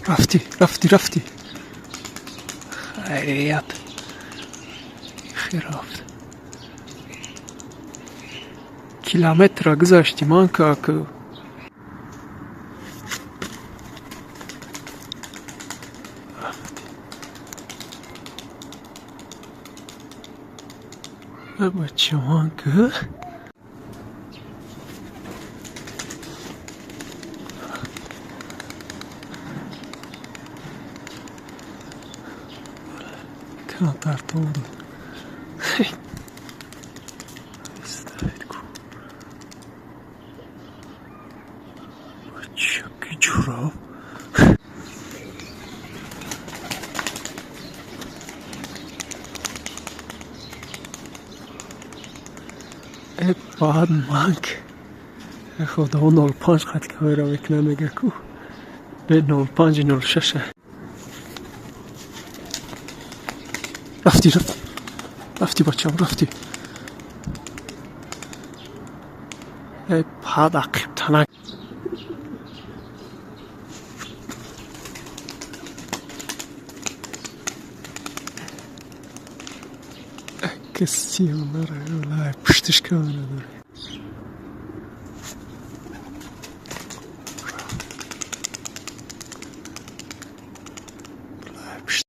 رفتی خیریت خیر رفت کیلومتر را گذاشتی من کاکو بچه من که كان طول استايدكم وتشكي جراب ای بعد مانک خدا 05 خط کامera میکنه میگه کو به 05 06 رفتی بچه‌م رفتی ای بعد عقب تنک کسی اون نره پشتش کامera داره